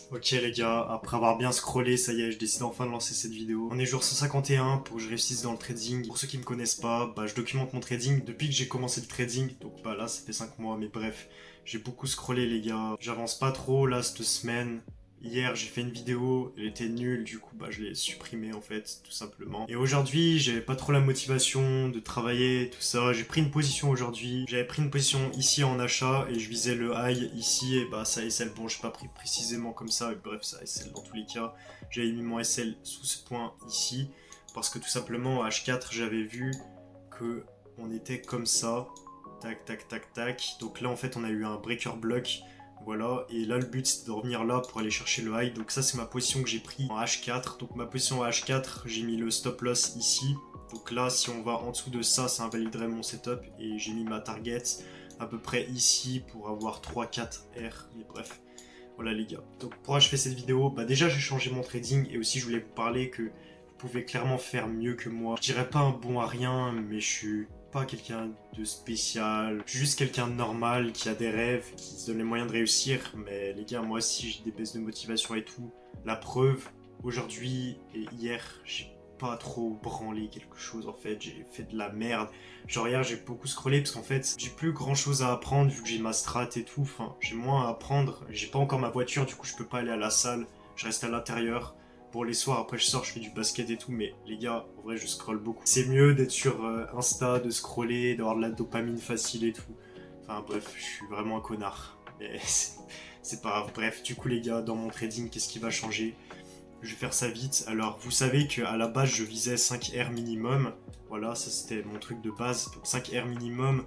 Ok les gars, après avoir bien scrollé, ça y est, je décide enfin de lancer cette vidéo. On est jour 151 pour que je réussisse dans le trading. Pour ceux qui me connaissent pas, je documente mon trading depuis que j'ai commencé le trading. Donc là, ça fait 5 mois, mais bref, j'ai beaucoup scrollé les gars. J'avance pas trop là cette semaine. Hier, j'ai fait une vidéo, elle était nulle, du coup, je l'ai supprimée en fait, tout simplement. Et aujourd'hui, j'avais pas trop la motivation de travailler, tout ça. J'ai pris une position aujourd'hui. J'avais pris une position ici en achat et je visais le high ici et ça SL. Bon, j'ai pas pris précisément comme ça, mais bref, ça SL dans tous les cas. J'avais mis mon SL sous ce point ici parce que tout simplement, H4, j'avais vu que on était comme ça. Tac, tac, tac, tac. Donc là, en fait, on a eu un breaker block. Voilà, et là le but c'est de revenir là pour aller chercher le high. Donc ça c'est ma position que j'ai pris en H4. Donc ma position en H4, j'ai mis le stop loss ici. Donc là si on va en dessous de ça, ça invaliderait mon setup. Et j'ai mis ma target à peu près ici pour avoir 3-4 R. Mais bref, voilà les gars. Donc pourquoi je fais cette vidéo, déjà j'ai changé mon trading et aussi je voulais vous parler que vous pouvez clairement faire mieux que moi. Je dirais pas un bon à rien, mais je suis pas quelqu'un de spécial. Je suis juste quelqu'un de normal qui a des rêves, qui se donne les moyens de réussir. Mais les gars, moi aussi j'ai des baisses de motivation et tout. La preuve, aujourd'hui et hier, j'ai pas trop branlé quelque chose en fait. J'ai fait de la merde. Genre hier j'ai beaucoup scrollé parce qu'en fait j'ai plus grand chose à apprendre vu que j'ai ma strat et tout. Enfin j'ai moins à apprendre. J'ai pas encore ma voiture, du coup je peux pas aller à la salle. Je reste à l'intérieur. Pour les soirs, après je sors, je fais du basket et tout, mais les gars, en vrai, je scrolle beaucoup. C'est mieux d'être sur Insta, de scroller, d'avoir de la dopamine facile et tout. Enfin bref, je suis vraiment un connard. Mais c'est pas grave. Bref, du coup les gars, dans mon trading, qu'est-ce qui va changer? Je vais faire ça vite. Alors, vous savez qu'à la base, je visais 5 R minimum. Voilà, ça c'était mon truc de base. Donc 5 R minimum.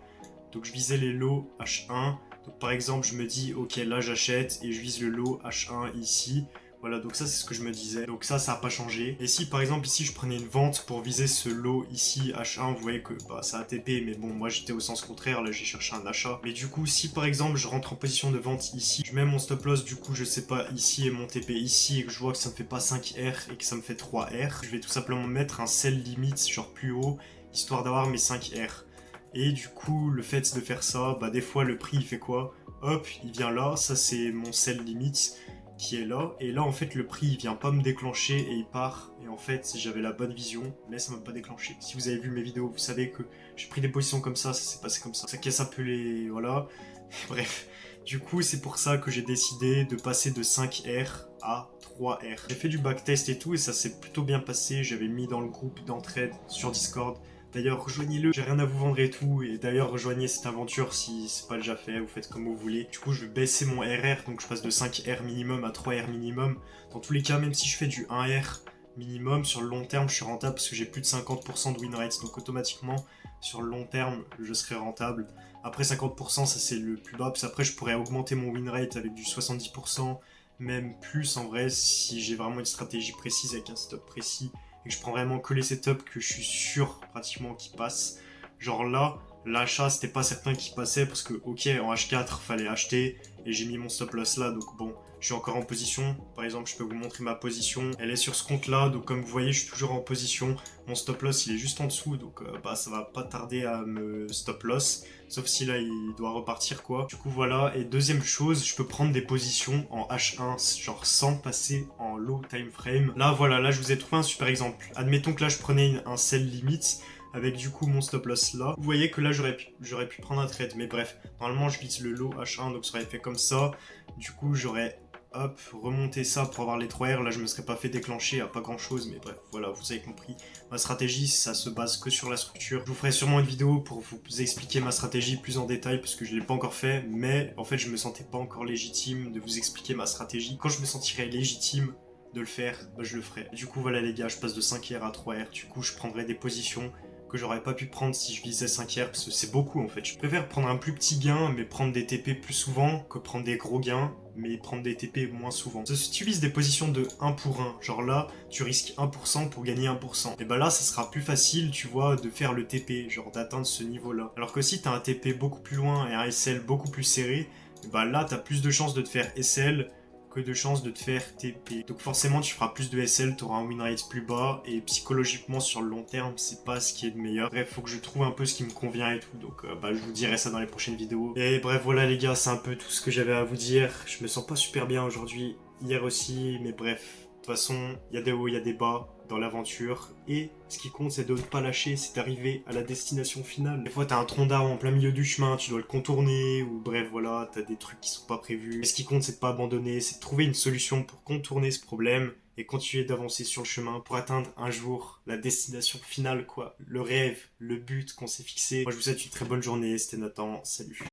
Donc je visais les lots H1. Donc par exemple, je me dis, ok, là j'achète et je vise le lot H1 ici. Voilà, donc ça c'est ce que je me disais. Donc ça n'a pas changé. Et si par exemple ici je prenais une vente pour viser ce lot ici H1, vous voyez que ça a TP, mais bon, moi j'étais au sens contraire, là j'ai cherché un achat. Mais du coup, si par exemple je rentre en position de vente ici, je mets mon stop loss, du coup je sais pas, ici et mon TP ici, et que je vois que ça me fait pas 5 R et que ça me fait 3 R, je vais tout simplement mettre un sell limit genre plus haut, histoire d'avoir mes 5 R. Et du coup, le fait de faire ça, des fois le prix il fait quoi? Hop, il vient là, ça c'est mon sell limit qui est là. Et là, en fait, le prix, il vient pas me déclencher et il part. Et en fait, si j'avais la bonne vision, mais ça m'a pas déclenché. Si vous avez vu mes vidéos, vous savez que j'ai pris des positions comme ça s'est passé comme ça. Ça casse un peu les... Voilà. Bref. Du coup, c'est pour ça que j'ai décidé de passer de 5R à 3R. J'ai fait du backtest et tout, et ça s'est plutôt bien passé. J'avais mis dans le groupe d'entraide sur Discord. D'ailleurs, rejoignez-le, j'ai rien à vous vendre et tout. Et d'ailleurs, rejoignez cette aventure si c'est pas déjà fait, vous faites comme vous voulez. Du coup, je vais baisser mon RR, donc je passe de 5R minimum à 3R minimum. Dans tous les cas, même si je fais du 1R minimum, sur le long terme, je suis rentable parce que j'ai plus de 50% de win rate. Donc automatiquement, sur le long terme, je serai rentable. Après 50%, ça c'est le plus bas. Puis après, je pourrais augmenter mon win rate avec du 70%, même plus en vrai, si j'ai vraiment une stratégie précise avec un stop précis et que je prends vraiment que les setups que je suis sûr pratiquement qui passent. Genre là, l'achat c'était pas certain qu'il passait parce que ok en H4 fallait acheter et j'ai mis mon stop loss là, donc bon, je suis encore en position. Par exemple, je peux vous montrer ma position, elle est sur ce compte là, donc comme vous voyez je suis toujours en position. Mon stop loss il est juste en dessous, donc ça va pas tarder à me stop loss, sauf si là il doit repartir quoi. Du coup voilà, et deuxième chose, je peux prendre des positions en H1 genre sans passer en low time frame. Là voilà, là je vous ai trouvé un super exemple. Admettons que là je prenais un sell limit avec du coup mon stop loss là. Vous voyez que là j'aurais pu prendre un trade, mais bref, normalement je vise le low H1, donc ça aurait fait comme ça. Du coup j'aurais hop, remonter ça pour avoir les 3R. Là, je me serais pas fait déclencher à pas grand chose, mais bref, voilà, vous avez compris. Ma stratégie, ça se base que sur la structure. Je vous ferai sûrement une vidéo pour vous expliquer ma stratégie plus en détail, parce que je l'ai pas encore fait, mais en fait, je me sentais pas encore légitime de vous expliquer ma stratégie. Quand je me sentirai légitime de le faire, je le ferai. Du coup, voilà les gars, je passe de 5R à 3R. Du coup, je prendrai des positions que j'aurais pas pu prendre si je visais 5R, parce que c'est beaucoup en fait. Je préfère prendre un plus petit gain, mais prendre des TP plus souvent, que prendre des gros gains, mais prendre des TP moins souvent. Si tu vises des positions de 1 pour 1, genre là, tu risques 1% pour gagner 1%, et là, ça sera plus facile, tu vois, de faire le TP, genre d'atteindre ce niveau-là. Alors que si t'as un TP beaucoup plus loin et un SL beaucoup plus serré, là, t'as plus de chances de te faire SL que de chances de te faire TP. Donc forcément tu feras plus de SL, tu auras un win rate plus bas et psychologiquement sur le long terme c'est pas ce qui est de meilleur. Bref, faut que je trouve un peu ce qui me convient et tout, donc je vous dirai ça dans les prochaines vidéos. Et bref voilà les gars, c'est un peu tout ce que j'avais à vous dire. Je me sens pas super bien aujourd'hui, hier aussi, mais bref. De toute façon, il y a des hauts, il y a des bas dans l'aventure. Et ce qui compte, c'est de ne pas lâcher, c'est d'arriver à la destination finale. Des fois, t'as un tronc d'arbre en plein milieu du chemin, tu dois le contourner, ou bref, voilà, t'as des trucs qui sont pas prévus. Et ce qui compte, c'est de pas abandonner, c'est de trouver une solution pour contourner ce problème et continuer d'avancer sur le chemin pour atteindre un jour la destination finale, quoi. Le rêve, le but qu'on s'est fixé. Moi, je vous souhaite une très bonne journée. C'était Nathan. Salut.